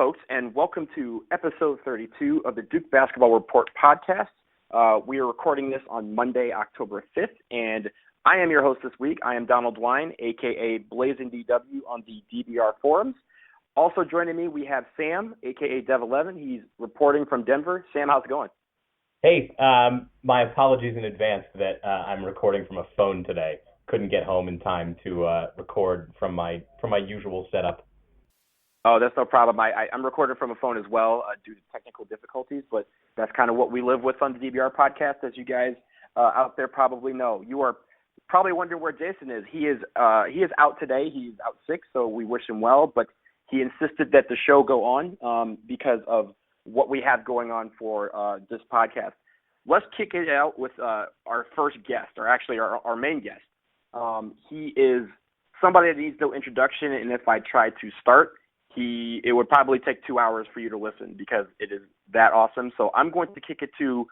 folks, and welcome to episode 32 of the Duke Basketball Report podcast. We are recording this on Monday, October 5th, and I am your host this week. I am Donald Wine, a.k.a. Blazing DW on the DBR forums. Also joining me, we have Sam, a.k.a. Dev11. He's reporting from Denver. Sam, how's it going? Hey, my apologies in advance that I'm recording from a phone today. Couldn't get home in time to record from my usual setup. Oh, that's no problem. I'm recording from a phone as well due to technical difficulties, but that's kind of what we live with on the DBR podcast, as you guys out there probably know. You are probably wondering where Jason is. He is out today. He's out sick, so we wish him well, but he insisted that the show go on because of what we have going on for this podcast. Let's kick it out with our first guest, or actually our main guest. He is somebody that needs no introduction, and if I try to start, it would probably take 2 hours for you to listen because it is that awesome. So I'm going to kick it to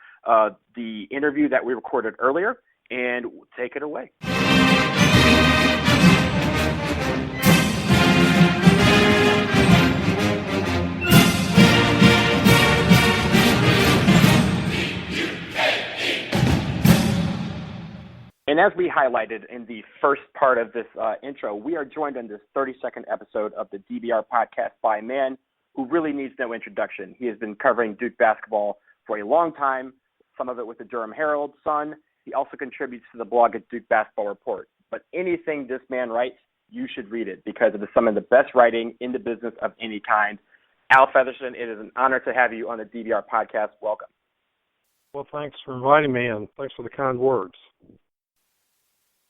the interview that we recorded earlier, and take it away. And as we highlighted in the first part of this intro, we are joined on this 32nd episode of the DBR podcast by a man who really needs no introduction. He has been covering Duke basketball for a long time, some of it with the Durham Herald, Sun. He also contributes to the blog at Duke Basketball Report. But anything this man writes, you should read it because it is some of the best writing in the business of any kind. Al Featherston, it is an honor to have you on the DBR podcast. Welcome. Well, thanks for inviting me, and thanks for the kind words.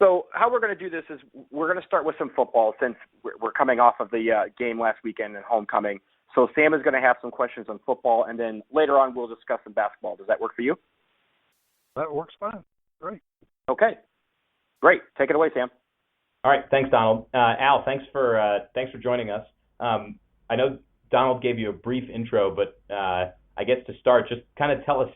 So how we're going to do this is we're going to start with some football since we're coming off of the game last weekend and homecoming. So Sam is going to have some questions on football, and then later on we'll discuss some basketball. Does that work for you? That works fine. Great. Okay. Great. Take it away, Sam. All right. Thanks, Donald. Al, thanks for joining us. I know Donald gave you a brief intro, but I guess to start, just kind of tell us,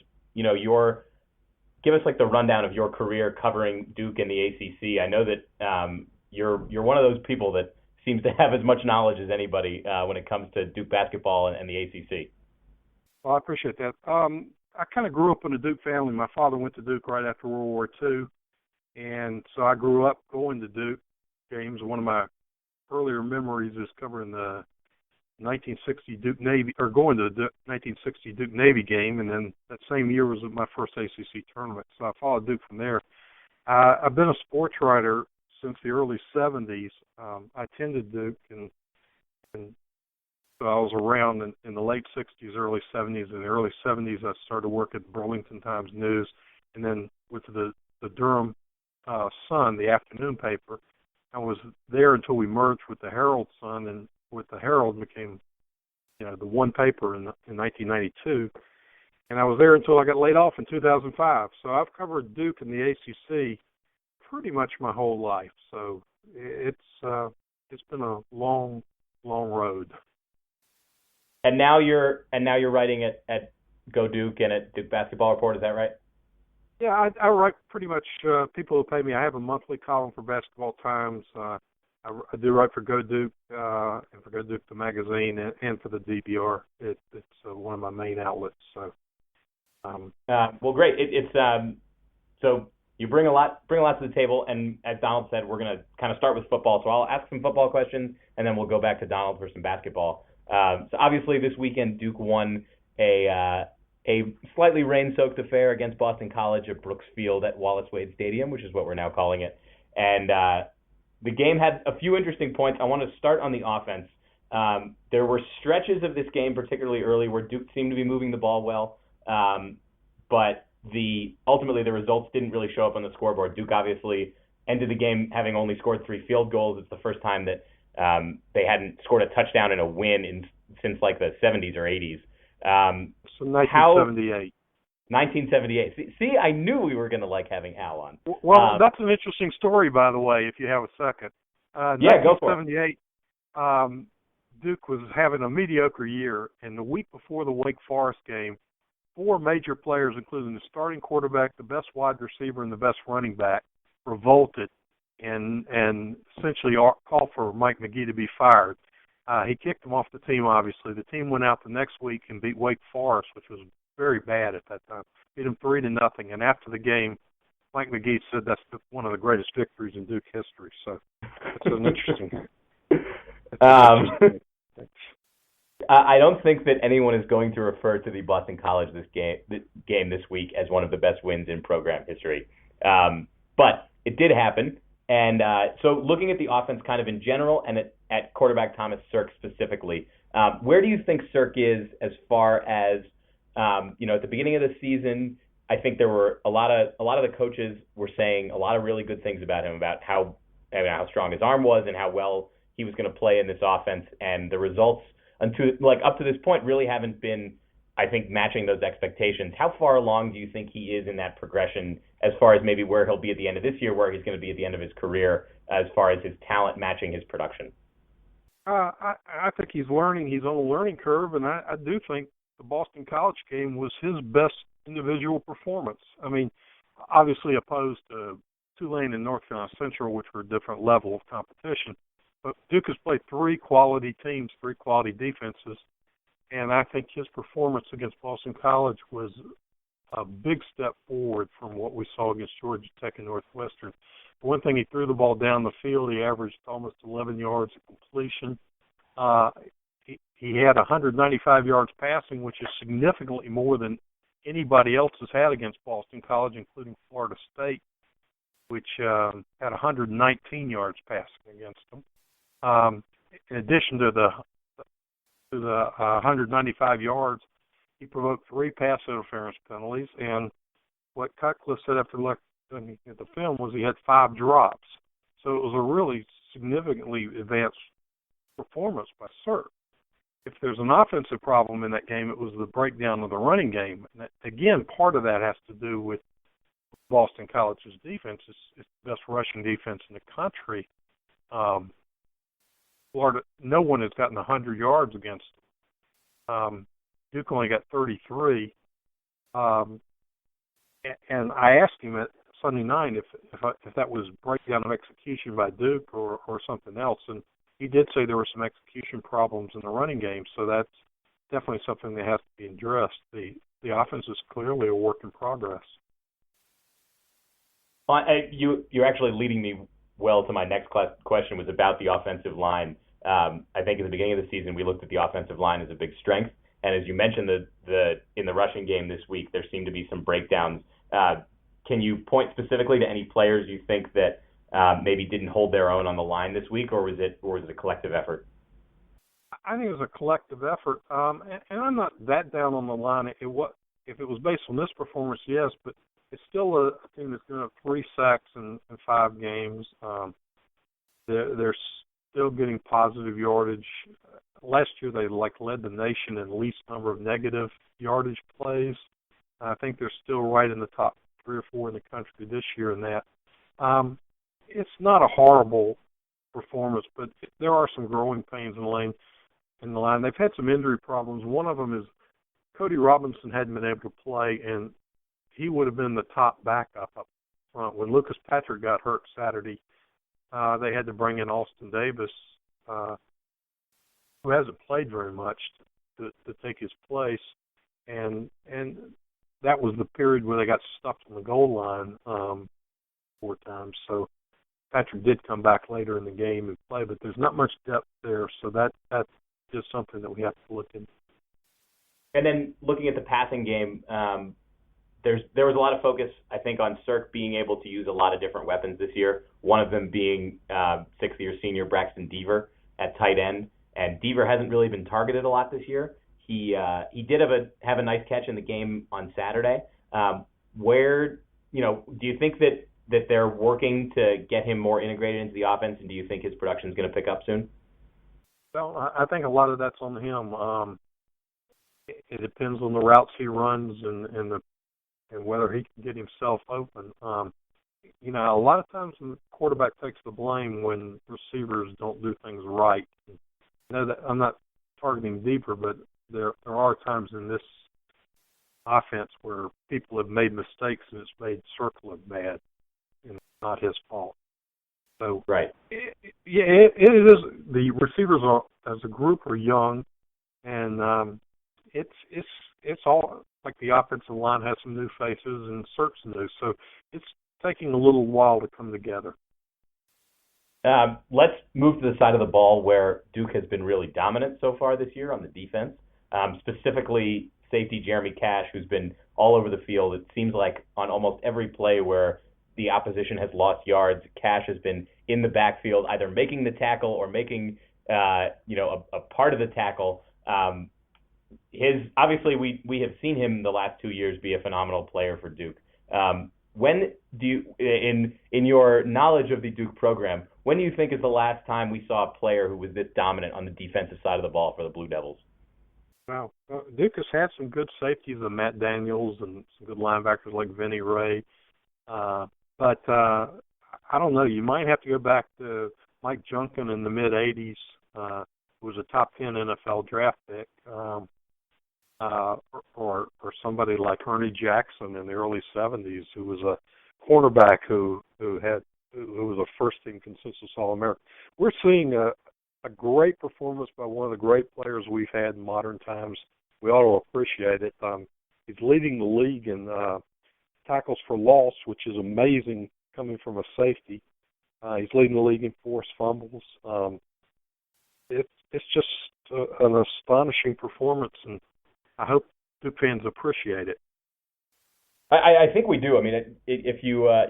give us like the rundown of your career covering Duke and the ACC. I know that you're one of those people that seems to have as much knowledge as anybody when it comes to Duke basketball and the ACC. Well, I appreciate that. I kind of grew up in a Duke family. My father went to Duke right after World War II, and so I grew up going to Duke games. One of my earlier memories is covering the 1960 Duke Navy, or going to the 1960 Duke Navy game, and then that same year was my first ACC tournament. So I followed Duke from there. I've been a sports writer since the early 70s. I attended Duke, and so I was around in the late 60s, early 70s. In the early 70s, I started work at Burlington Times News, and then with the Durham Sun, the afternoon paper. I was there until we merged with the Herald Sun, and with the Herald became, the one paper in 1992, and I was there until I got laid off in 2005. So I've covered Duke and the ACC pretty much my whole life. So it's been a long road. And now you're writing at Go Duke and at Duke Basketball Report. Is that right? Yeah, I write pretty much. People who pay me. I have a monthly column for Basketball Times. I do write for Go Duke and for Go Duke the magazine and for the DBR. It's one of my main outlets. So, well, great. It's so you bring a lot to the table, and as Donald said, we're going to kind of start with football. So I'll ask some football questions, and then we'll go back to Donald for some basketball. So obviously this weekend Duke won a slightly rain-soaked affair against Boston College at Brooks Field at Wallace Wade Stadium, which is what we're now calling it, and the game had a few interesting points. I want to start on the offense. There were stretches of this game, particularly early, where Duke seemed to be moving the ball well, but ultimately the results didn't really show up on the scoreboard. Duke obviously ended the game having only scored 3 field goals. It's the first time that they hadn't scored a touchdown in a win since like the 70s or 80s. So 1978. 1978. See, I knew we were going to like having Al on. Well, that's an interesting story, by the way, if you have a second. Yeah, go for it. 1978, Duke was having a mediocre year, and the week before the Wake Forest game, 4 major players, including the starting quarterback, the best wide receiver, and the best running back, revolted and essentially called for Mike McGee to be fired. He kicked them off the team, obviously. The team went out the next week and beat Wake Forest, which was very bad at that time. Beat them 3-0. And after the game, Mike McGee said that's one of the greatest victories in Duke history. So it's an interesting. I don't think that anyone is going to refer to the Boston College game this week as one of the best wins in program history. But it did happen. And so looking at the offense kind of in general and at quarterback Thomas Sirk specifically, where do you think Sirk is as far as, at the beginning of the season? I think there were a lot of the coaches were saying a lot of really good things about him, about how strong his arm was and how well he was going to play in this offense. And the results up to this point really haven't been, I think, matching those expectations. How far along do you think he is in that progression as far as maybe where he'll be at the end of this year, where he's going to be at the end of his career, as far as his talent matching his production? I think he's learning. He's on a learning curve, and I do think the Boston College game was his best individual performance. I mean, obviously opposed to Tulane and North Carolina Central, which were a different level of competition. But Duke has played 3 quality teams, 3 quality defenses, and I think his performance against Boston College was a big step forward from what we saw against Georgia Tech and Northwestern. For one thing, he threw the ball down the field. He averaged almost 11 yards of completion. He had 195 yards passing, which is significantly more than anybody else has had against Boston College, including Florida State, which had 119 yards passing against them. In addition to the 195 yards, he provoked 3 pass interference penalties, and what Cutcliffe said after looking at the film was he had 5 drops. So it was a really significantly advanced performance by Sirk. If there's an offensive problem in that game, it was the breakdown of the running game. And that, again, part of that has to do with Boston College's defense. It's the best rushing defense in the country. Florida, no one has gotten 100 yards against them. Duke only got 33. And I asked him at Sunday night if that was breakdown of execution by Duke or something else, and he did say there were some execution problems in the running game, so that's definitely something that has to be addressed. The offense is clearly a work in progress. You're actually leading me well to my next question, was about the offensive line. I think at the beginning of the season we looked at the offensive line as a big strength, and as you mentioned, in the rushing game this week there seemed to be some breakdowns. Can you point specifically to any players you think that maybe didn't hold their own on the line this week, or was it a collective effort? I think it was a collective effort, and I'm not that down on the line. If it was based on this performance, yes, but it's still a team that's going to have 3 sacks in 5 games. They're still getting positive yardage. Last year they led the nation in least number of negative yardage plays. I think they're still right in the top 3 or 4 in the country this year in that. It's not a horrible performance, but there are some growing pains in the line. They've had some injury problems. One of them is Cody Robinson hadn't been able to play, and he would have been the top backup up front. When Lucas Patrick got hurt Saturday, they had to bring in Austin Davis, who hasn't played very much, to take his place, and that was the period where they got stuffed on the goal line 4 times. So Patrick did come back later in the game and play, but there's not much depth there, so that's just something that we have to look into. And then looking at the passing game, there was a lot of focus, I think, on Sirk being able to use a lot of different weapons this year, one of them being 6th-year senior Braxton Deaver at tight end. And Deaver hasn't really been targeted a lot this year. He did have a nice catch in the game on Saturday. Where, do you think that they're working to get him more integrated into the offense, and do you think his production is going to pick up soon? Well, I think a lot of that's on him. It depends on the routes he runs and whether he can get himself open. A lot of times the quarterback takes the blame when receivers don't do things right. I know that I'm not targeting Deeper, but there are times in this offense where people have made mistakes and it's made Sirk look bad, and it's not his fault. So right. It is. The receivers are, as a group, are young, and it's all like the offensive line has some new faces and Sert's new. So it's taking a little while to come together. Let's move to the side of the ball where Duke has been really dominant so far this year on the defense, specifically safety Jeremy Cash, who's been all over the field. It seems like on almost every play where the opposition has lost yards, Cash has been in the backfield, either making the tackle or making a part of the tackle. Obviously we have seen him the last 2 years be a phenomenal player for Duke. When do you, in your knowledge of the Duke program, when do you think is the last time we saw a player who was this dominant on the defensive side of the ball for the Blue Devils? Wow, Duke has had some good safeties, Matt Daniels, and some good linebackers like Vinny Ray. But I don't know. You might have to go back to Mike Junkin in the mid '80s, who was a top 10 NFL draft pick, or somebody like Ernie Jackson in the early '70s, who was a cornerback who was a first-team consensus All-American. We're seeing a great performance by one of the great players we've had in modern times. We ought to appreciate it. He's leading the league in tackles for loss, which is amazing coming from a safety. He's leading the league in forced fumbles. It's just an astonishing performance, and I hope Duke fans appreciate it. I think we do. I mean, if you're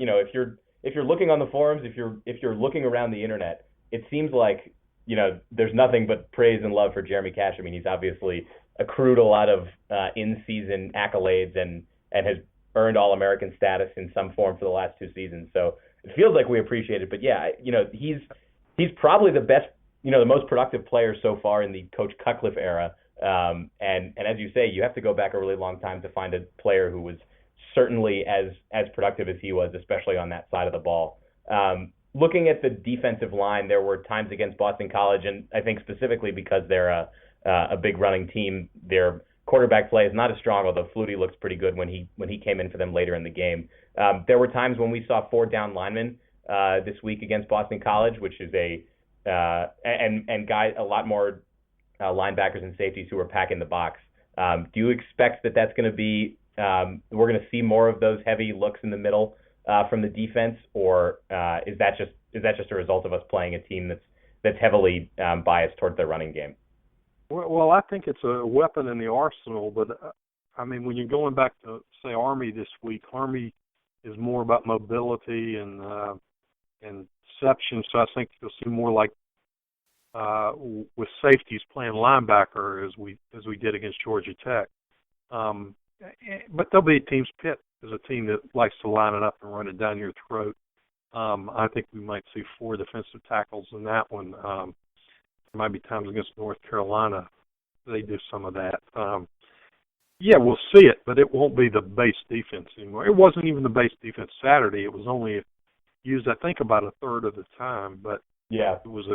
looking on the forums, if you're looking around the internet, it seems like there's nothing but praise and love for Jeremy Cash. I mean, he's obviously accrued a lot of in-season accolades and has earned All-American status in some form for the last 2 seasons. So it feels like we appreciate it. But yeah, he's probably the best, the most productive player so far in the Coach Cutcliffe era. And as you say, you have to go back a really long time to find a player who was certainly as productive as he was, especially on that side of the ball. Looking at the defensive line, there were times against Boston College, and I think specifically because they're a big running team, their quarterback play is not as strong, although Flutie looks pretty good when he came in for them later in the game. There were times when we saw 4 down linemen this week against Boston College, which is and guys, a lot more linebackers and safeties who are packing the box. Do you expect that that's going to be we're going to see more of those heavy looks in the middle from the defense, or is that just a result of us playing a team that's heavily biased towards their running game? Well, I think it's a weapon in the arsenal, but I mean, when you're going back to say Army this week, Army is more about mobility and deception. So I think you'll see more like with safeties playing linebacker as we did against Georgia Tech. But there'll be teams. Pitt is a team that likes to line it up and run it down your throat. I think we might see 4 defensive tackles in that one. There might be times against North Carolina they do some of that. Yeah, we'll see it, but it won't be the base defense anymore. It wasn't even the base defense Saturday. It was only used, I think, about a third of the time. But yeah, it was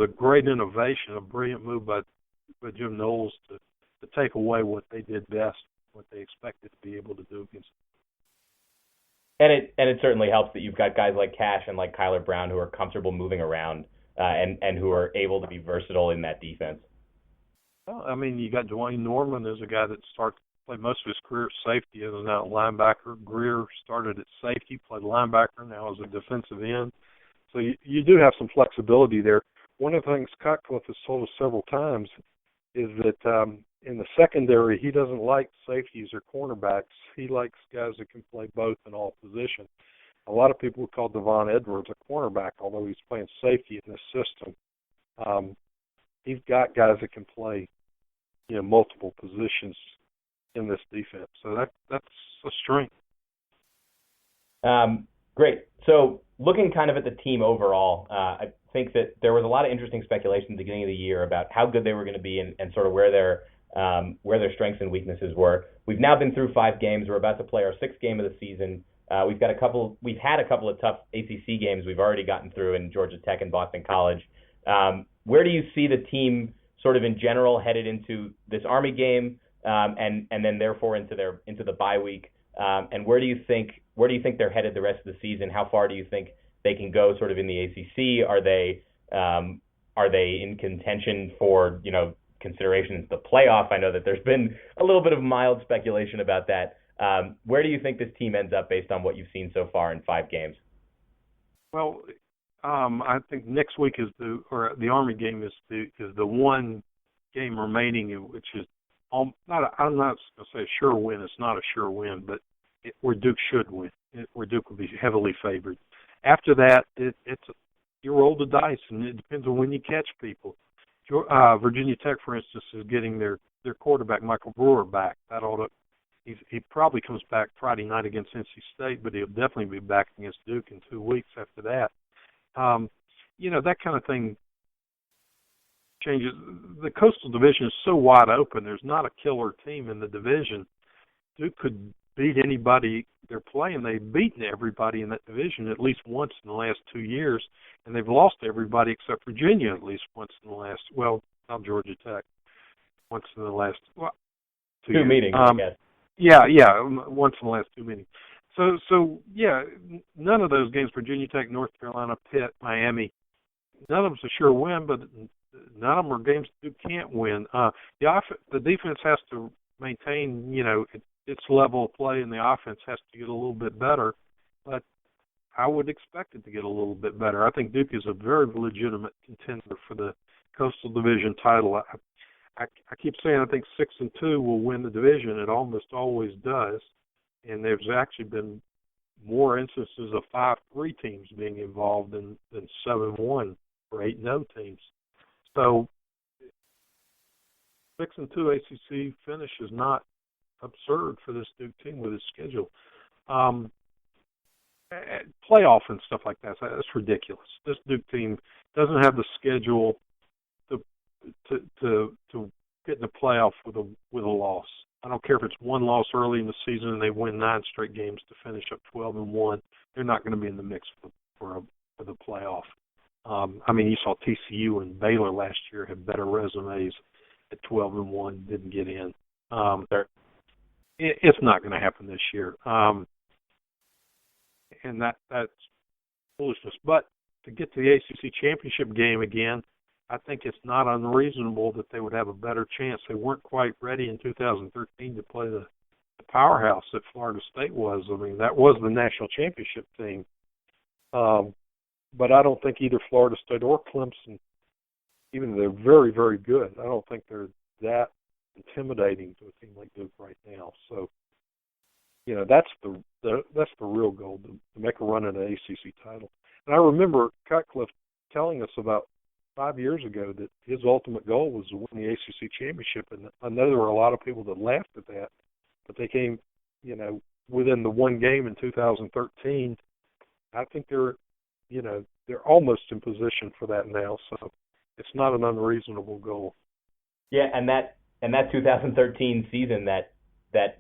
a great innovation, a brilliant move by Jim Knowles to take away what they did best, what they expected to be able to do against them. And it certainly helps that you've got guys like Cash and like Kyler Brown who are comfortable moving around and who are able to be versatile in that defense. Well, I mean, you got Dwayne Norman as a guy that played most of his career at safety as an out linebacker. Greer started at safety, played linebacker, now as a defensive end. So you do have some flexibility there. One of the things Cutcliffe has told us several times is that in the secondary, he doesn't like safeties or cornerbacks. He likes guys that can play both in all positions. A lot of people would call Devon Edwards a cornerback, although he's playing safety in this system. He's got guys that can play, multiple positions in this defense. So that's a strength. Great. So looking kind of at the team overall, I think that there was a lot of interesting speculation at the beginning of the year about how good they were going to be and sort of where their strengths and weaknesses were. We've now been through 5 games. We're about to play our 6th game of the season. We've had a couple of tough ACC games we've already gotten through in Georgia Tech and Boston College. Where do you see the team sort of in general headed into this Army game, and then therefore into the bye week? And where do you think they're headed the rest of the season? How far do you think they can go sort of in the ACC? Are they in contention for, considerations the playoff? I know that there's been a little bit of mild speculation about that. Where do you think this team ends up based on what you've seen so far in 5 games? Well, I think next week is the Army game is the one game remaining, which is I'm not going to say a sure win. It's not a sure win, but where Duke should win, where Duke will be heavily favored. After that, you roll the dice, and it depends on when you catch people. Virginia Tech, for instance, is getting their quarterback Michael Brewer back. He probably comes back Friday night against NC State, but he'll definitely be back against Duke in 2 weeks after that. That kind of thing changes. The Coastal Division is so wide open. There's not a killer team in the division. Duke could beat anybody they're playing. They've beaten everybody in that division at least once in the last 2 years, and they've lost to everybody except Virginia at least once in the last, not Georgia Tech, once in the last 2 years. Meetings, I guess. Yeah, once in the last 2 meetings. So none of those games, Virginia Tech, North Carolina, Pitt, Miami, none of them's a sure win, but none of them are games Duke can't win. The defense has to maintain, its level of play, and the offense has to get a little bit better. But I would expect it to get a little bit better. I think Duke is a very legitimate contender for the Coastal Division title. I keep saying I think 6-2 will win the division. It almost always does. And there's actually been more instances of 5-3 teams being involved than 7-1 or 8-0 teams. So 6-2 ACC finish is not absurd for this Duke team with its schedule. Playoff and stuff like that's ridiculous. This Duke team doesn't have the schedule to get in the playoff with a loss. I don't care if it's one loss early in the season and they win 9 straight games to finish up 12-1. They're not going to be in the mix for the playoff. You saw TCU and Baylor last year have better resumes at 12-1, didn't get in. It's not going to happen this year, and that's foolishness. But to get to the ACC championship game again, I think it's not unreasonable that they would have a better chance. They weren't quite ready in 2013 to play the powerhouse that Florida State was. That was the national championship team. But I don't think either Florida State or Clemson, even though they're very, very good, I don't think they're that intimidating to a team like Duke right now. So, that's the real goal, to make a run at an ACC title. And I remember Cutcliffe telling us about 5 years ago that his ultimate goal was to win the ACC championship, and I know there were a lot of people that laughed at that, but they came, within the one game in 2013. I think they're almost in position for that now, so it's not an unreasonable goal. Yeah, and that 2013 season, that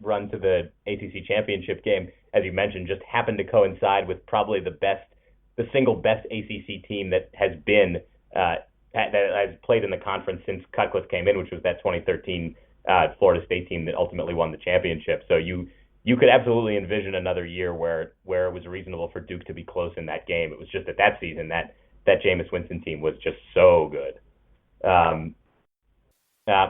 run to the ACC championship game, as you mentioned, just happened to coincide with probably the single best ACC team that has been that has played in the conference since Cutcliffe came in, which was that 2013 Florida State team that ultimately won the championship. So you could absolutely envision another year where it was reasonable for Duke to be close in that game. It was just that season that Jameis Winston team was just so good. All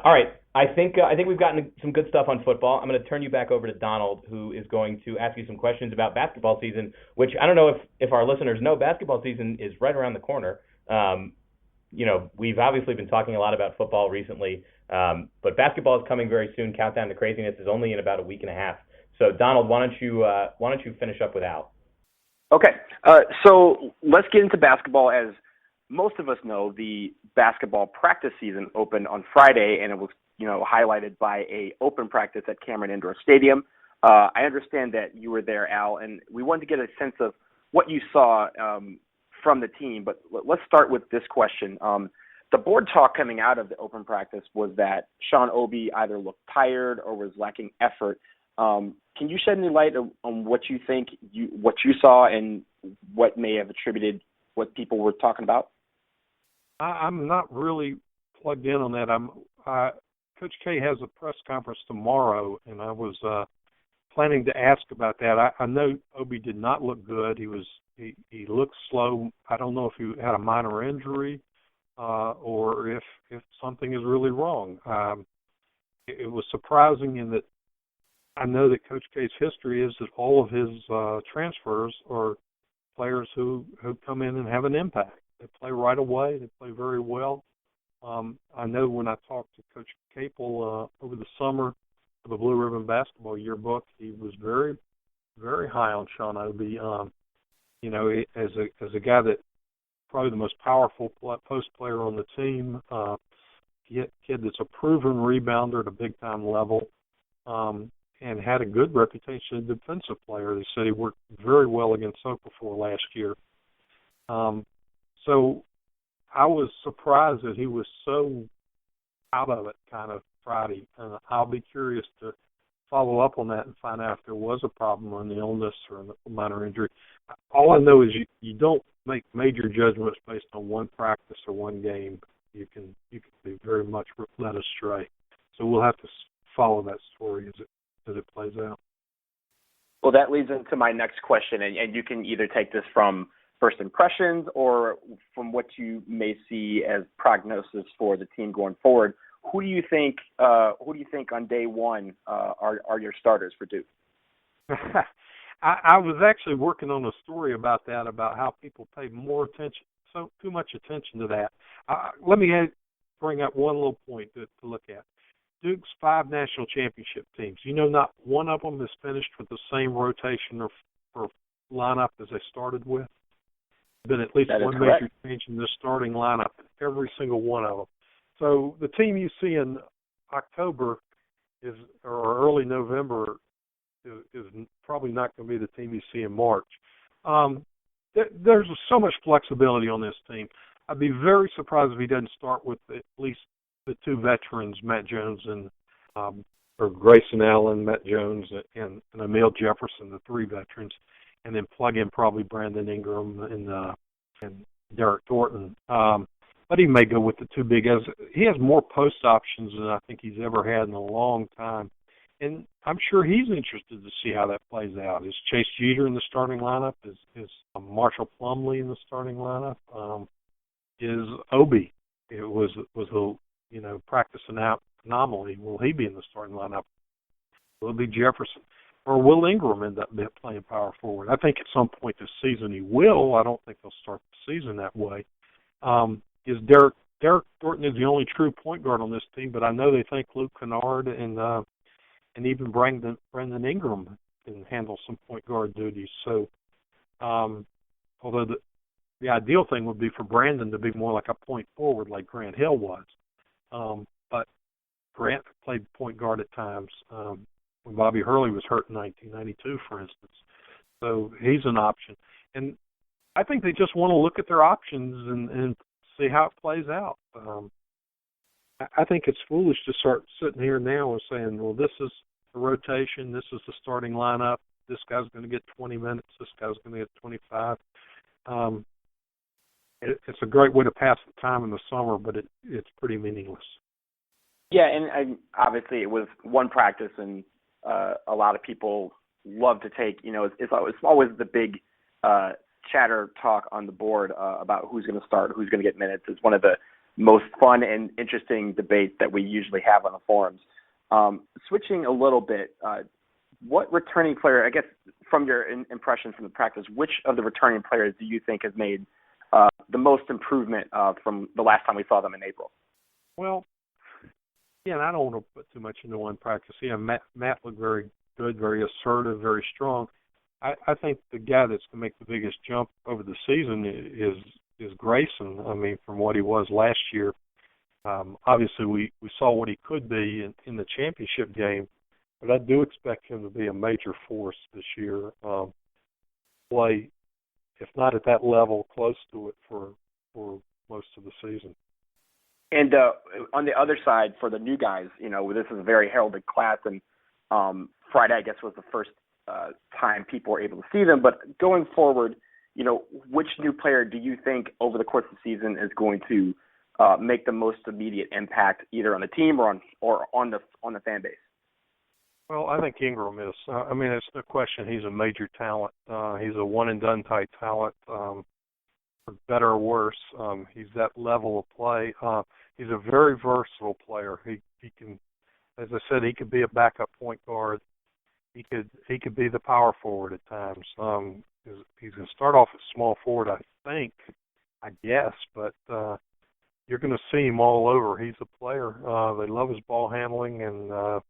right, I think we've gotten some good stuff on football. I'm going to turn you back over to Donald, who is going to ask you some questions about basketball season, which I don't know if our listeners know. Basketball season is right around the corner. We've obviously been talking a lot about football recently, but basketball is coming very soon. Countdown to Craziness is only in about a week and a half. So, Donald, why don't you finish up with Al? Okay, so let's get into basketball. As most of us know, the basketball practice season opened on Friday, and it was highlighted by a open practice at Cameron Indoor Stadium. I understand that you were there, Al, and we wanted to get a sense of what you saw from the team. But let's start with this question. The board talk coming out of the open practice was that Sean Obi either looked tired or was lacking effort. Can you shed any light on what you think, what you saw, and what may have attributed what people were talking about? I'm not really plugged in on that. Coach K has a press conference tomorrow, and I was planning to ask about that. I know Obi did not look good. He was He looks slow. I don't know if he had a minor injury or if something is really wrong. It was surprising in that I know that Coach K's history is that all of his transfers are players who come in and have an impact. They play right away. They play very well. I know when I talked to Coach Capel over the summer for the Blue Ribbon Basketball Yearbook, he was very, very high on Sean Obi. As a guy that probably the most powerful post player on the team, kid that's a proven rebounder at a big time level, and had a good reputation as a defensive player. They said he worked very well against Okafor last year. So I was surprised that he was so out of it kind of Friday. And I'll be curious to follow up on that and find out if there was a problem on the illness or a minor injury. All I know is you don't make major judgments based on one practice or one game. You can be very much led astray. So we'll have to follow that story as it plays out. Well, that leads into my next question, and you can either take this from first impressions or from what you may see as prognosis for the team going forward. Who do you think on day one are your starters for Duke? I was actually working on a story about that, about how people pay too much attention to that. Let me bring up one little point to look at. Duke's 5 national championship teams. Not one of them is finished with the same rotation or lineup as they started with. Been at least one major change in the starting lineup in every single one of them. So the team you see in October or early November is probably not going to be the team you see in March. There's so much flexibility on this team. I'd be very surprised if he doesn't start with at least the 2 veterans, Matt Jones and or Grayson Allen, Matt Jones, and Emil Jefferson, the 3 veterans, and then plug in probably Brandon Ingram and Derek Thornton. But he may go with the 2 big guys. He has more post options than I think he's ever had in a long time. And I'm sure he's interested to see how that plays out. Is Chase Jeter in the starting lineup? Is Marshall Plumlee in the starting lineup? Is Obi? It was a practice anomaly. Will he be in the starting lineup? Will it be Jefferson? Or will Ingram end up playing power forward? I think at some point this season he will. I don't think he'll start the season that way. Is Derek Thornton is the only true point guard on this team, but I know they think Luke Kennard and even Brandon Ingram can handle some point guard duties. So, although the ideal thing would be for Brandon to be more like a point forward like Grant Hill was. But Grant played point guard at times when Bobby Hurley was hurt in 1992, for instance. So he's an option. And I think they just want to look at their options and see how it plays out. I think it's foolish to start sitting here now and saying, well, this is the rotation, this is the starting lineup, this guy's going to get 20 minutes, this guy's going to get 25. It's a great way to pass the time in the summer, but it's pretty meaningless. Yeah, and obviously it was one practice, and a lot of people love to take, it's always the big chatter talk on the board about who's going to start, who's going to get minutes. It's one of the most fun and interesting debates that we usually have on the forums. Switching a little bit, what returning player, I guess from your impression from the practice, which of the returning players do you think has made the most improvement from the last time we saw them in April? Well, again, I don't want to put too much into one practice. Yeah, Matt looked very good, very assertive, very strong. I think the guy that's going to make the biggest jump over the season is Grayson. I mean, from what he was last year. Obviously, we saw what he could be in the championship game, but I do expect him to be a major force this year. Play, if not at that level, close to it for most of the season. And on the other side, for the new guys, this is a very heralded class, and Friday, I guess, was the first time people were able to see them. But going forward, which new player do you think over the course of the season is going to make the most immediate impact, either on the team or on the fan base? Well, I think Ingram is. It's no question he's a major talent. He's a one-and-done type talent, for better or worse. He's that level of play. He's a very versatile player. He can, as I said, he could be a backup point guard. He could be the power forward at times. He's going to start off as small forward, I guess, but you're going to see him all over. He's a player. They love his ball handling and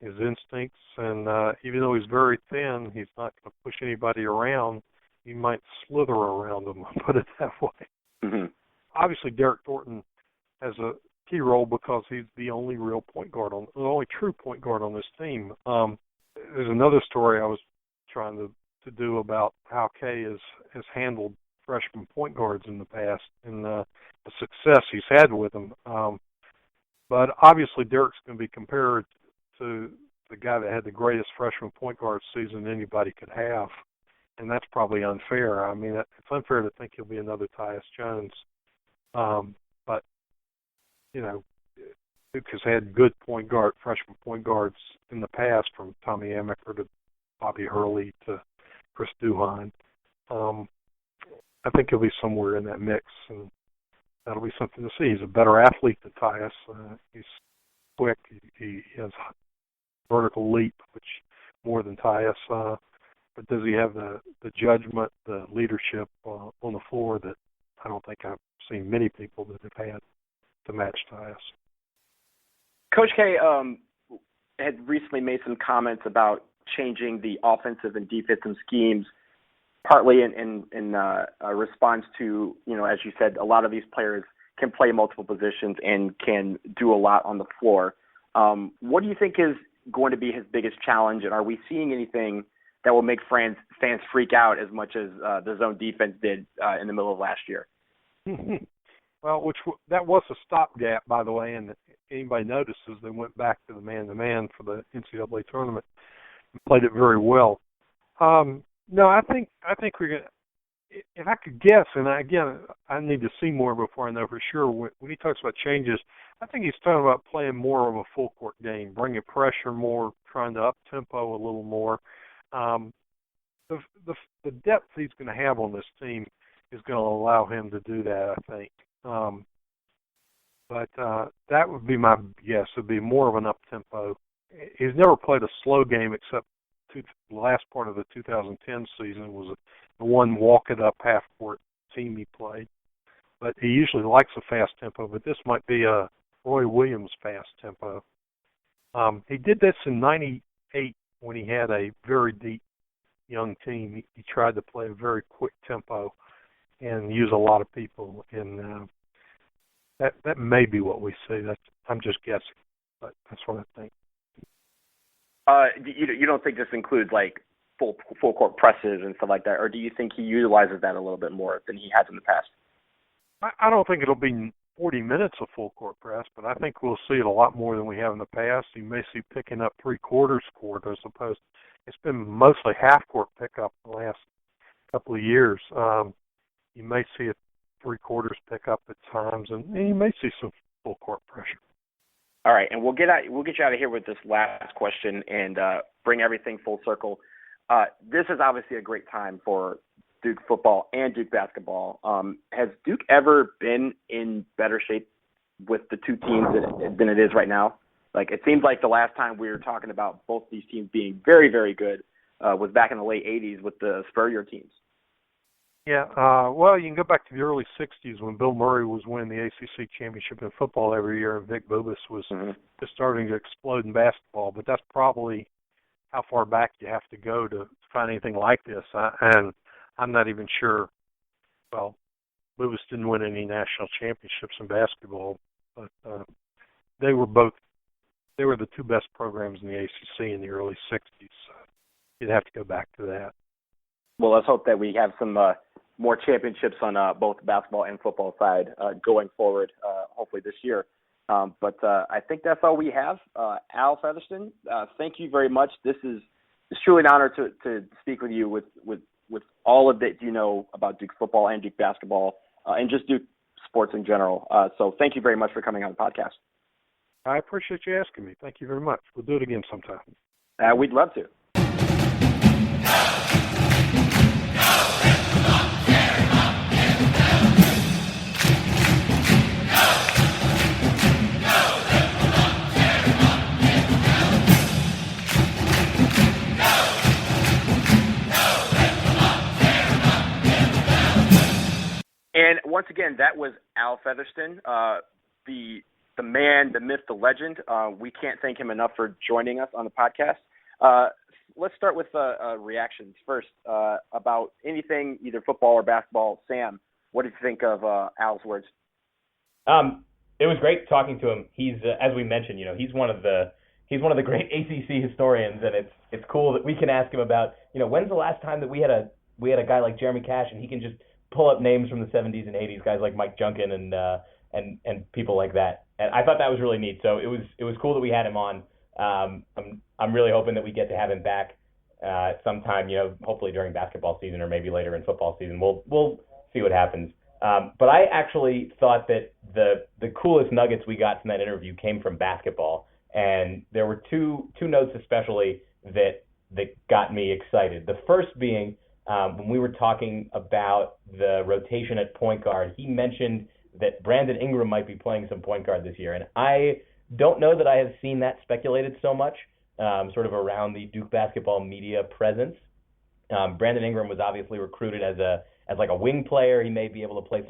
his instincts, and even though he's very thin, he's not going to push anybody around. He might slither around them, put it that way. Mm-hmm. Obviously, Derek Thornton has a key role because he's the only real point guard the only true point guard on this team. There's another story I was trying to do about how Kay has handled freshman point guards in the past and the success he's had with them. But obviously, Derek's going to be compared to the guy that had the greatest freshman point guard season anybody could have, and that's probably unfair. It's unfair to think he'll be another Tyus Jones. But, Duke has had good freshman point guards in the past, from Tommy Amaker to Bobby Hurley to Chris Duhon. I think he'll be somewhere in that mix, and that'll be something to see. He's a better athlete than Tyus. He's quick. He has vertical leap, which more than Tyus. But does he have the judgment, the leadership on the floor that I don't think I've seen many people that have had to match Tyus? Coach K had recently made some comments about changing the offensive and defensive schemes, partly in response to, as you said, a lot of these players can play multiple positions and can do a lot on the floor. What do you think is going to be his biggest challenge, and are we seeing anything that will make fans freak out as much as the zone defense did in the middle of last year? Well, that was a stopgap, by the way, and if anybody notices, they went back to the man-to-man for the NCAA tournament and played it very well. No, I think we're going to, if I could guess, and I need to see more before I know for sure, when he talks about changes, I think he's talking about playing more of a full-court game, bringing pressure more, trying to up-tempo a little more. The depth he's going to have on this team is going to allow him to do that, I think. But that would be my guess. It would be more of an up-tempo. He's never played a slow game except the last part of the 2010 season was the one walk-it-up half-court team he played. But he usually likes a fast tempo, but this might be a Roy Williams fast tempo. He did this in 98 when he had a very deep young team. He tried to play a very quick tempo and use a lot of people, and that may be what we see. I'm just guessing, but that's what I think. You don't think this includes like full court presses and stuff like that, or do you think he utilizes that a little bit more than he has in the past? I don't think it'll be 40 minutes of full court press, but I think we'll see it a lot more than we have in the past. You may see picking up three-quarters court as opposed. It's been mostly half-court pickup the last couple of years. You may see a three-quarters pickup at times, and you may see some full court pressure. All right, and we'll get you out of here with this last question and bring everything full circle. This is obviously a great time for Duke football and Duke basketball. Has Duke ever been in better shape with the two teams than it is right now? Like, it seems like the last time we were talking about both these teams being very, very good was back in the late 80s with the Spurrier teams. Yeah, well, you can go back to the early 60s when Bill Murray was winning the ACC championship in football every year and Vic Bubas was just starting to explode in basketball. But that's probably how far back you have to go to find anything like this. And I'm not even sure. Well, Bubas didn't win any national championships in basketball, but they were the two best programs in the ACC in the early 60s. You'd have to go back to that. Well, let's hope that we have some more championships on both basketball and football side going forward, hopefully this year. But I think that's all we have. Al Featherston, thank you very much. It's truly an honor to speak with you with all of that you know about Duke football and Duke basketball and just Duke sports in general. So thank you very much for coming on the podcast. I appreciate you asking me. Thank you very much. We'll do it again sometime. We'd love to. And once again, that was Al Featherston, the man, the myth, the legend. We can't thank him enough for joining us on the podcast. Let's start with reactions first about anything, either football or basketball. Sam, what did you think of Al's words? It was great talking to him. He's, as we mentioned, he's one of the great ACC historians, and it's cool that we can ask him about, when's the last time that we had a guy like Jeremy Cash, and he can just pull up names from the 70s and 80s, guys like Mike Junkin and people like that. And I thought that was really neat. So it was cool that we had him on. I'm really hoping that we get to have him back sometime, hopefully during basketball season or maybe later in football season. We'll see what happens. But I actually thought that the coolest nuggets we got from that interview came from basketball, and there were two notes especially that got me excited. The first being when we were talking about the rotation at point guard, he mentioned that Brandon Ingram might be playing some point guard this year, and I don't know that I have seen that speculated so much, sort of around the Duke basketball media presence. Brandon Ingram was obviously recruited as like a wing player. He may be able to play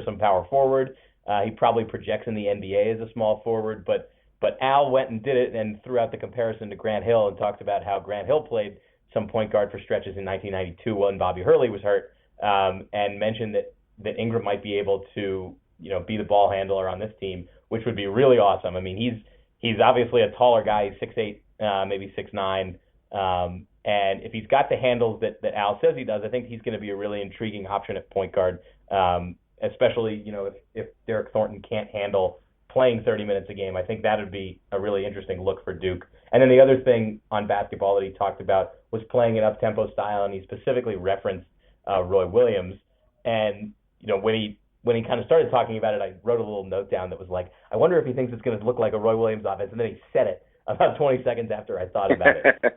some power forward. He probably projects in the NBA as a small forward, but Al went and did it and threw out the comparison to Grant Hill and talked about how Grant Hill played some point guard for stretches in 1992 when Bobby Hurley was hurt, and mentioned that Ingram might be able to, be the ball handler on this team, which would be really awesome. I mean, he's obviously a taller guy. He's 6'8", maybe 6'9", and if he's got the handles that Al says he does, I think he's going to be a really intriguing option at point guard, especially, if Derek Thornton can't handle playing 30 minutes a game. I think that would be a really interesting look for Duke. And then the other thing on basketball that he talked about was playing an up-tempo style, and he specifically referenced Roy Williams. And, when he kind of started talking about it, I wrote a little note down that was like, I wonder if he thinks it's going to look like a Roy Williams offense. And then he said it about 20 seconds after I thought about it.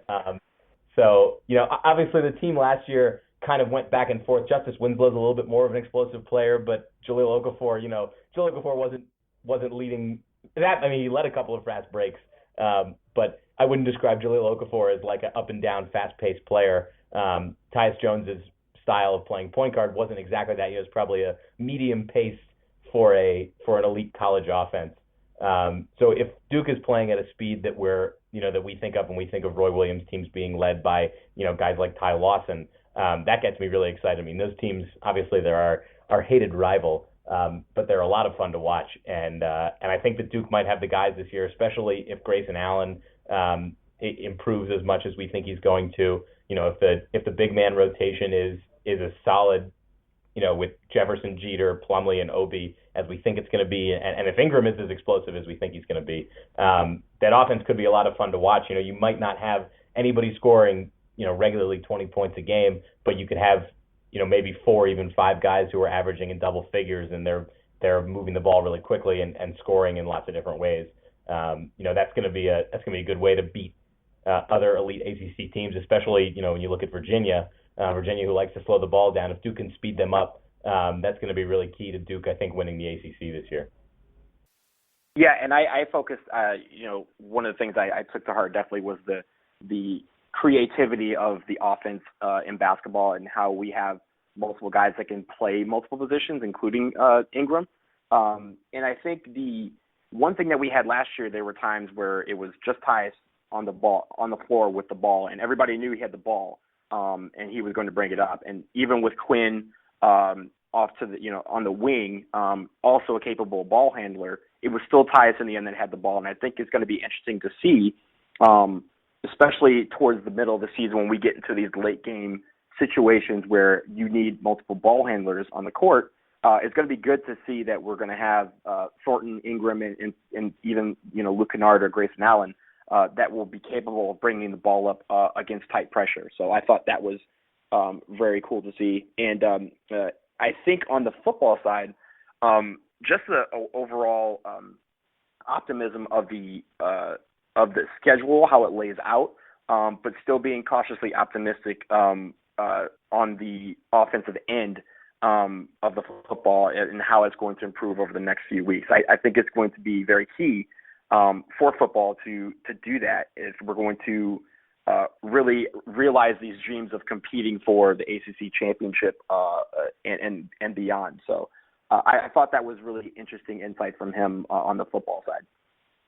So, obviously the team last year kind of went back and forth. Justice Winslow's a little bit more of an explosive player, but Jahlil Okafor, wasn't leading that. I mean, he led a couple of fast breaks, but I wouldn't describe Jahlil Okafor as like an up and down, fast-paced player. Tyus Jones's style of playing point guard wasn't exactly that. He was probably a medium pace for an elite college offense. So if Duke is playing at a speed that that we think of when we think of Roy Williams teams being led by, guys like Ty Lawson, that gets me really excited. I mean, those teams, obviously they're our hated rival, but they're a lot of fun to watch. And I think that Duke might have the guys this year, especially if Grayson Allen improves as much as we think he's going to. If the big man rotation is a solid, with Jefferson, Jeter, Plumlee, and Obi, as we think it's going to be, and if Ingram is as explosive as we think he's going to be, that offense could be a lot of fun to watch. You might not have anybody scoring, regularly 20 points a game, but you could have, maybe 4, even 5 guys who are averaging in double figures, and they're moving the ball really quickly and scoring in lots of different ways. That's going to be a good way to beat other elite ACC teams, especially, when you look at Virginia, who likes to slow the ball down. If Duke can speed them up, that's going to be really key to Duke, I think, winning the ACC this year. Yeah, and I focused, one of the things I took to heart definitely was the creativity of the offense in basketball and how we have multiple guys that can play multiple positions, including Ingram. And I think the one thing that we had last year, there were times where it was just Tyus on the floor with the ball, and everybody knew he had the ball, and he was going to bring it up. And even with Quinn off to the on the wing, also a capable ball handler, it was still Tyus in the end that had the ball. And I think it's going to be interesting to see, especially towards the middle of the season when we get into these late game situations where you need multiple ball handlers on the court. It's going to be good to see that we're going to have Thornton, Ingram, and even Luke Kennard or Grayson Allen that will be capable of bringing the ball up against tight pressure. So I thought that was very cool to see. And I think on the football side, just the overall optimism of the schedule, how it lays out. but still being cautiously optimistic on the offensive end of the football and how it's going to improve over the next few weeks. I think it's going to be very key for football to do that if we're going to really realize these dreams of competing for the ACC championship and beyond. So I thought that was really interesting insight from him on the football side.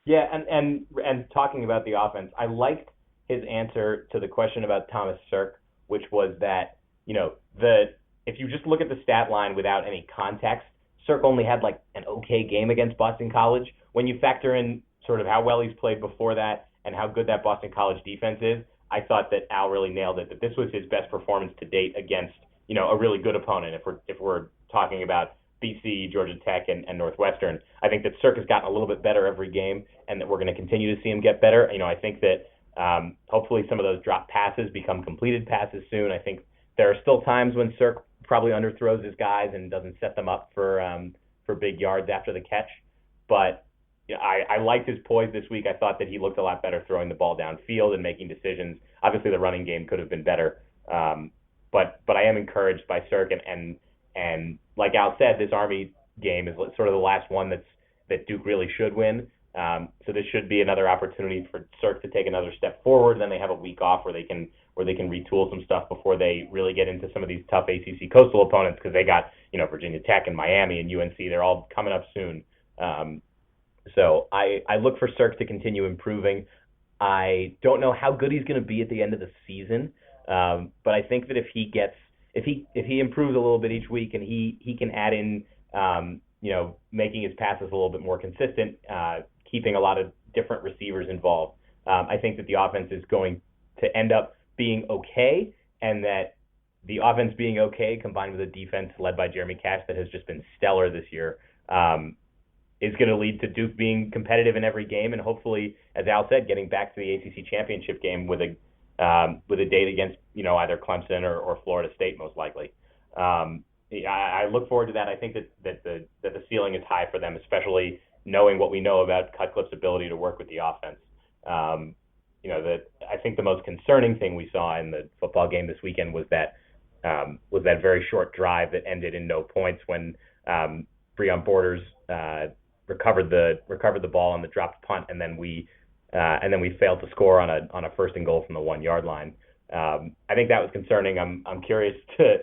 Yeah, and talking about the offense, I liked his answer to the question about Thomas Sirk, which was that, if you just look at the stat line without any context, Sirk only had like an okay game against Boston College. When you factor in sort of how well he's played before that and how good that Boston College defense is, I thought that Al really nailed it, that this was his best performance to date against, a really good opponent. If we're talking about BC, Georgia Tech, and Northwestern, I think that Sirk has gotten a little bit better every game, and that we're going to continue to see him get better. I think that hopefully some of those drop passes become completed passes soon. I think there are still times when Sirk probably underthrows his guys and doesn't set them up for big yards after the catch. But I liked his poise this week. I thought that he looked a lot better throwing the ball downfield and making decisions. Obviously, the running game could have been better. But I am encouraged by Sirk. And like Al said, this Army game is sort of the last one that Duke really should win. So this should be another opportunity for Sirk to take another step forward. Then they have a week off where they can retool some stuff before they really get into some of these tough ACC coastal opponents, because they got Virginia Tech and Miami and UNC. They're all coming up soon. So I look for Sirk to continue improving. I don't know how good he's going to be at the end of the season, but I think that if he improves a little bit each week and he can add in making his passes a little bit more consistent, keeping a lot of different receivers involved, I think that the offense is going to end up being okay, and that the offense being okay combined with a defense led by Jeremy Cash that has just been stellar this year is going to lead to Duke being competitive in every game, and hopefully, as Al said, getting back to the ACC championship game with a date against either Clemson or Florida State most likely. I look forward to that. I think that the ceiling is high for them, especially knowing what we know about Cutcliffe's ability to work with the offense. That I think the most concerning thing we saw in the football game this weekend was that very short drive that ended in no points when Breon Borders recovered the ball on the dropped punt, and then we failed to score on a first and goal from the 1 yard line. I think that was concerning. I'm curious to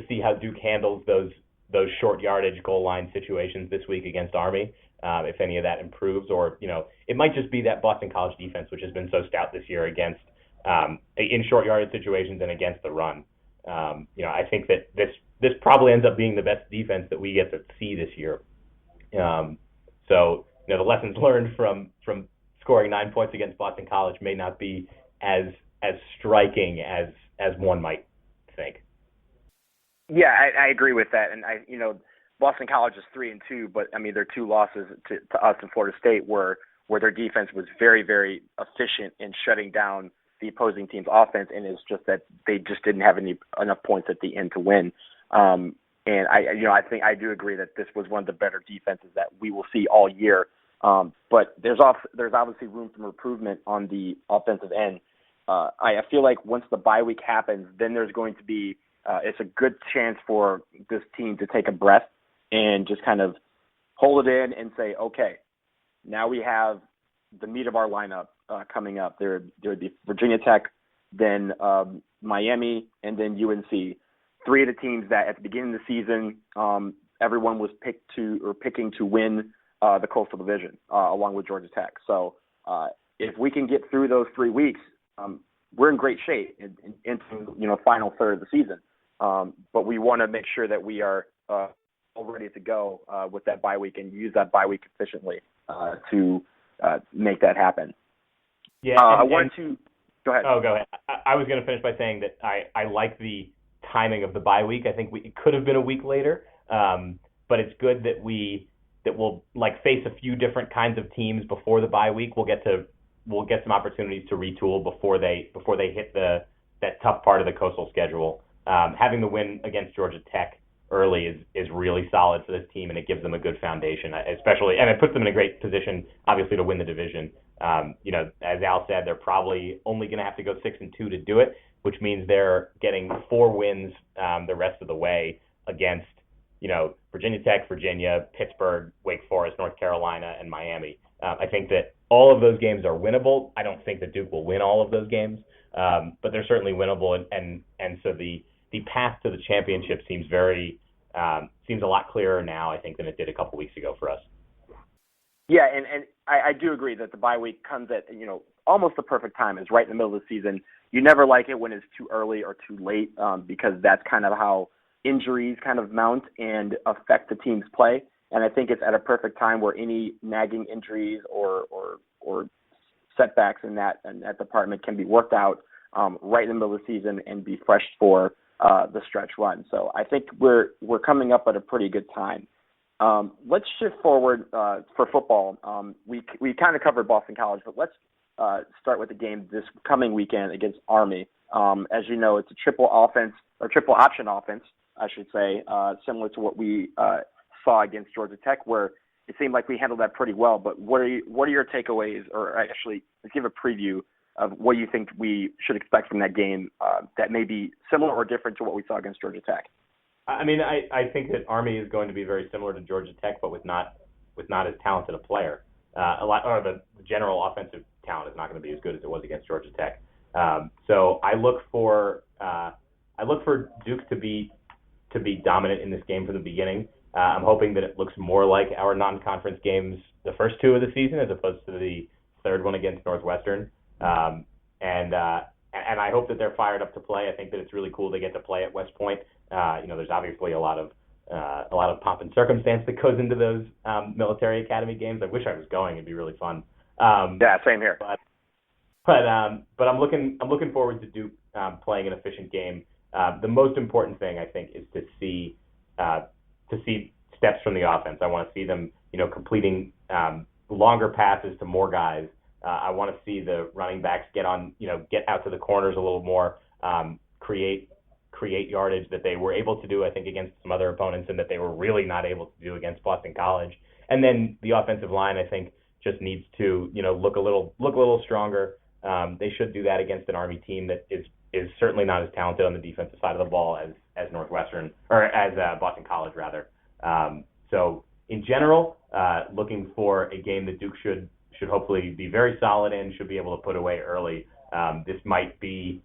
see how Duke handles those short yardage goal line situations this week against Army. If any of that improves, or it might just be that Boston College defense, which has been so stout this year against in short yardage situations and against the run. I think that this probably ends up being the best defense that we get to see this year. So the lessons learned from scoring 9 points against Boston College may not be as striking as one might think. Yeah, I agree with that, and Boston College is 3-2, but their two losses to us and Florida State were where their defense was very, very efficient in shutting down the opposing team's offense, and it's just that they just didn't have enough points at the end to win. And I think I do agree that this was one of the better defenses that we will see all year. But there's obviously room for improvement on the offensive end. I feel like once the bye week happens, then there's going to be it's a good chance for this team to take a breath and just kind of hold it in and say, okay, now we have the meat of our lineup coming up. There would be Virginia Tech, then Miami, and then UNC. Three of the teams that at the beginning of the season, everyone was picking to win the Coastal Division, along with Georgia Tech. So if we can get through those 3 weeks, we're in great shape into final third of the season. But we want to make sure that we are all ready to go with that bye week and use that bye week efficiently to make that happen. Yeah, I wanted to go ahead. Oh, go ahead. I was going to finish by saying that I like the timing of the bye week. I think it could have been a week later, but it's good that we'll face a few different kinds of teams before the bye week. We'll get some opportunities to retool before they hit that tough part of the Coastal schedule. Having the win against Georgia Tech early is really solid for this team, and it gives them a good foundation, especially, and it puts them in a great position, obviously, to win the division. As Al said, they're probably only going to have to go 6-2 to do it, which means they're getting 4 wins the rest of the way against, Virginia Tech, Virginia, Pittsburgh, Wake Forest, North Carolina, and Miami. I think that all of those games are winnable. I don't think that Duke will win all of those games, but they're certainly winnable, and so the path to the championship seems a lot clearer now, I think, than it did a couple weeks ago for us. Yeah, and I do agree that the bye week comes at, almost the perfect time. It's right in the middle of the season. You never like it when it's too early or too late, because that's kind of how injuries kind of mount and affect the team's play. And I think it's at a perfect time where any nagging injuries or setbacks in that department can be worked out right in the middle of the season and be fresh for the stretch run. So I think we're coming up at a pretty good time. Let's shift forward for football. We kind of covered Boston College, but let's start with the game this coming weekend against Army. As you know, it's a triple option offense, I should say, similar to what we saw against Georgia Tech, where it seemed like we handled that pretty well. But what are your takeaways, or actually, let's give a preview of what you think we should expect from that game that may be similar or different to what we saw against Georgia Tech? I mean, I think that Army is going to be very similar to Georgia Tech, but with not as talented a player. The general offensive talent is not going to be as good as it was against Georgia Tech. So I look for Duke to be dominant in this game from the beginning. I'm hoping that it looks more like our non-conference games, the first 2 of the season, as opposed to the third one against Northwestern. And I hope that they're fired up to play. I think that it's really cool to get to play at West Point. There's obviously a lot of pomp and circumstance that goes into those military academy games. I wish I was going; it'd be really fun. Yeah, same here. But I'm looking forward to Duke playing an efficient game. The most important thing, I think, is to see steps from the offense. I want to see them, completing longer passes to more guys. I want to see the running backs get out to the corners a little more, create yardage that they were able to do, I think, against some other opponents, and that they were really not able to do against Boston College. And then the offensive line, I think, just needs to, look a little stronger. They should do that against an Army team that is certainly not as talented on the defensive side of the ball as Northwestern, or as Boston College rather. So in general, looking for a game that Duke should hopefully be very solid in, should be able to put away early. This might be,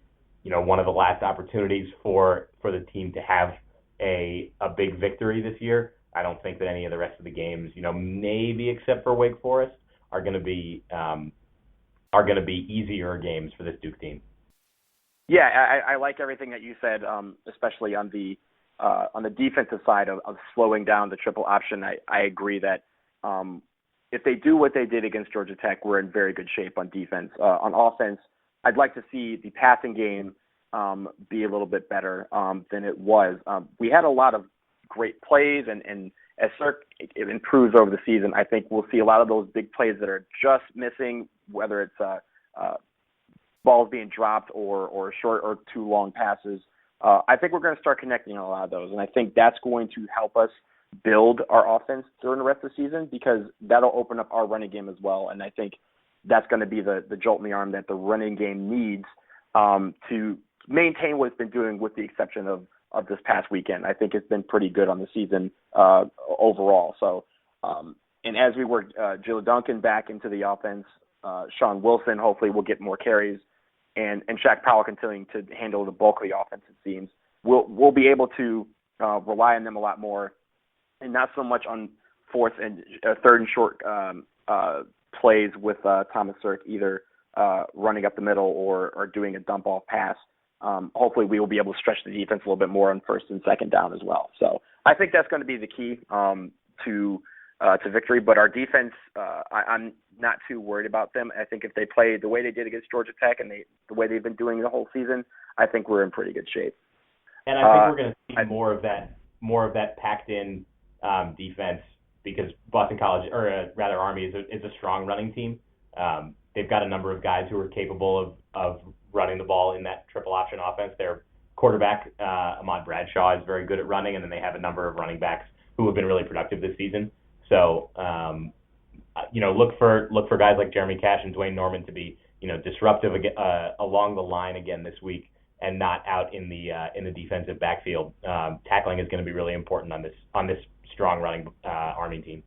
one of the last opportunities for the team to have a big victory this year. I don't think that any of the rest of the games, maybe except for Wake Forest, are going to be easier games for this Duke team. Yeah, I like everything that you said, especially on the defensive side of slowing down the triple option. I agree that if they do what they did against Georgia Tech, we're in very good shape on defense. On offense, I'd like to see the passing game be a little bit better than it was. We had a lot of great plays, and as Cirque improves over the season, I think we'll see a lot of those big plays that are just missing, whether it's balls being dropped or short or too long passes. I think we're going to start connecting on a lot of those, and I think that's going to help us build our offense during the rest of the season, because that'll open up our running game as well. And I think that's going to be the jolt in the arm that the running game needs to maintain what it's been doing, with the exception of this past weekend. I think it's been pretty good on the season overall. So, and as we work Jill Duncan back into the offense, Sean Wilson hopefully will get more carries, and Shaq Powell continuing to handle the bulk of the offense, it seems. We'll be able to rely on them a lot more, and not so much on third and short plays with Thomas Cirque, either running up the middle or doing a dump off pass. Hopefully we will be able to stretch the defense a little bit more on first and second down as well. So I think that's going to be the key to victory. But our defense, I'm not too worried about them. I think if they play the way they did against Georgia Tech and the way they've been doing the whole season, I think we're in pretty good shape. And I think we're going to see more of that packed in defense, because Boston College, or rather Army, is a strong running team. They've got a number of guys who are capable of running the ball in that triple option offense. They're quarterback, Ahmad Bradshaw, is very good at running, and then they have a number of running backs who have been really productive this season. So, look for guys like Jeremy Cash and Dwayne Norman to be, disruptive along the line again this week, and not out in the defensive backfield. Tackling is going to be really important on this strong running Army team.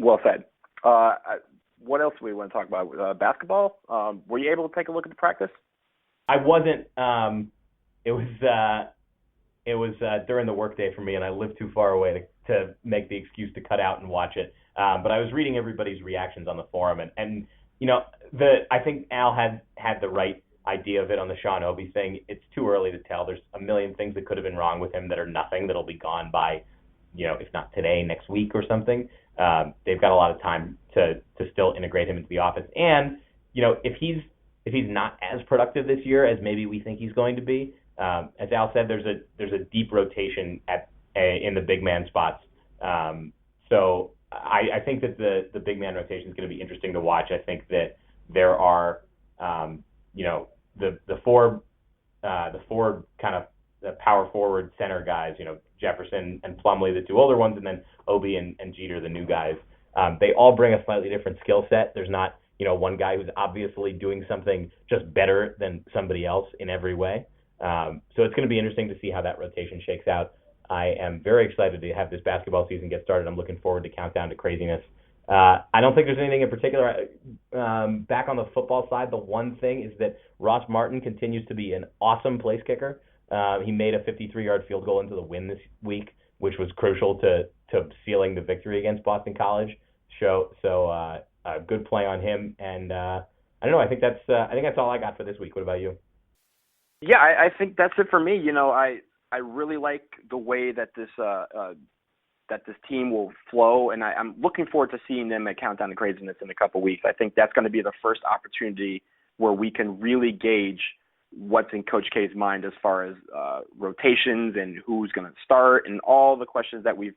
Well said. What else do we want to talk about? Basketball? Were you able to take a look at the practice? I wasn't. It was during the workday for me, and I live too far away to make the excuse to cut out and watch it. But I was reading everybody's reactions on the forum, and I think Al had the right idea of it on the Sean Obi thing. It's too early to tell. There's a million things that could have been wrong with him that are nothing, that'll be gone by, if not today, next week or something. They've got a lot of time to still integrate him into the offense. And, if he's not as productive this year as maybe we think he's going to be, as Al said, there's a deep rotation in the big man spots. So I think that the big man rotation is going to be interesting to watch. I think that there are, the four kind of the power forward center guys, Jefferson and Plumlee, the two older ones, and then Obi and Jeter, the new guys. They all bring a slightly different skill set. There's not, one guy who's obviously doing something just better than somebody else in every way. So it's going to be interesting to see how that rotation shakes out. I am very excited to have this basketball season get started. I'm looking forward to Countdown to Craziness. I don't think there's anything in particular. Back on the football side, the one thing is that Ross Martin continues to be an awesome place kicker. He made a 53-yard field goal into the win this week, which was crucial to sealing the victory against Boston College. So good play on him. And I don't know. I think that's all I got for this week. What about you? Yeah, I think that's it for me. I really like the way that this team will flow, and I'm looking forward to seeing them at Countdown to Craziness in a couple weeks. I think that's going to be the first opportunity where we can really gauge what's in Coach K's mind as far as rotations and who's going to start and all the questions that we've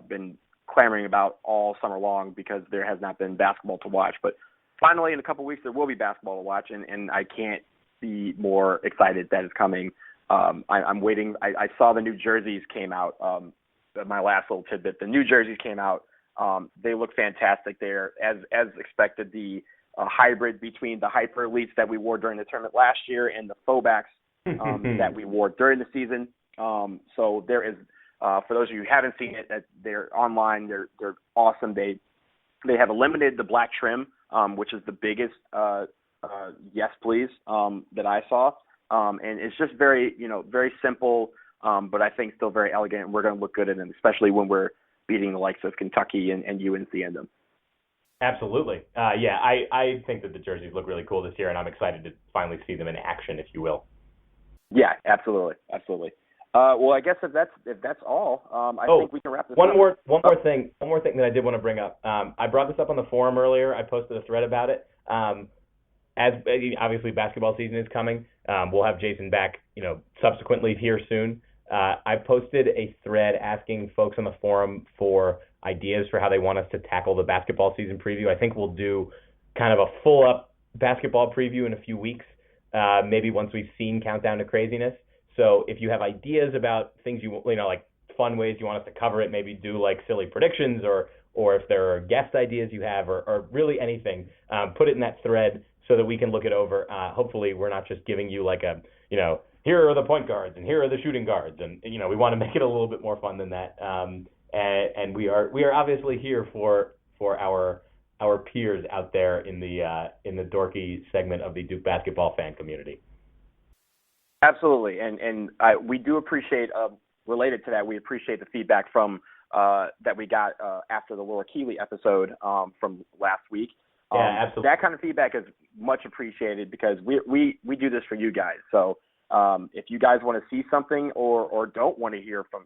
been clamoring about all summer long because there has not been basketball to watch. But finally, in a couple weeks, there will be basketball to watch, and I can't be more excited that it's coming. I'm waiting. I saw the new jerseys came out. My last little tidbit, the new jerseys came out. They look fantastic. They're, as expected, the hybrid between the hyper elites that we wore during the tournament last year and the faux-backs that we wore during the season. So there is, for those of you who haven't seen it, that they're online. They're awesome. They have eliminated the black trim, which is the biggest yes please that I saw. And it's just very simple, but I think still very elegant. And we're going to look good in them, especially when we're beating the likes of Kentucky and UNC in them. Absolutely. I think that the jerseys look really cool this year, and I'm excited to finally see them in action, if you will. Yeah, absolutely. Well, I guess if that's all, I think we can wrap this up. One more thing that I did want to bring up. I brought this up on the forum earlier. I posted a thread about it. As obviously basketball season is coming, we'll have Jason back, subsequently here soon. I posted a thread asking folks on the forum for ideas for how they want us to tackle the basketball season preview. I think we'll do kind of a full-up basketball preview in a few weeks, maybe once we've seen Countdown to Craziness. So if you have ideas about things like fun ways you want us to cover it, maybe do like silly predictions or if there are guest ideas you have or really anything, put it in that thread so that we can look it over. Hopefully we're not just giving you like a, here are the point guards and here are the shooting guards. And, we want to make it a little bit more fun than that. And we are obviously here for our peers out there in the dorky segment of the Duke basketball fan community. Absolutely. And we do appreciate, related to that, we appreciate the feedback from that we got after the Laura Keeley episode from last week. Yeah, absolutely. That kind of feedback is much appreciated because we do this for you guys. So if you guys want to see something or don't want to hear from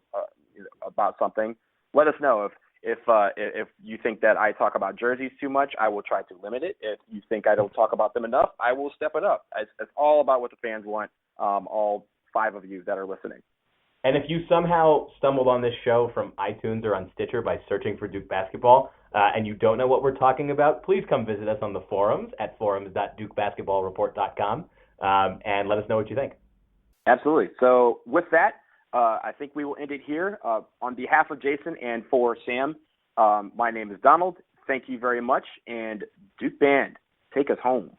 about something, let us know. If you think that I talk about jerseys too much, I will try to limit it. If you think I don't talk about them enough, I will step it up. It's all about what the fans want, all 5 of you that are listening. And if you somehow stumbled on this show from iTunes or on Stitcher by searching for Duke Basketball and you don't know what we're talking about, please come visit us on the forums at forums.dukebasketballreport.com. and let us know what you think. Absolutely. So with that, I think we will end it here. On behalf of Jason and for Sam, my name is Donald. Thank you very much. And Duke Band, take us home.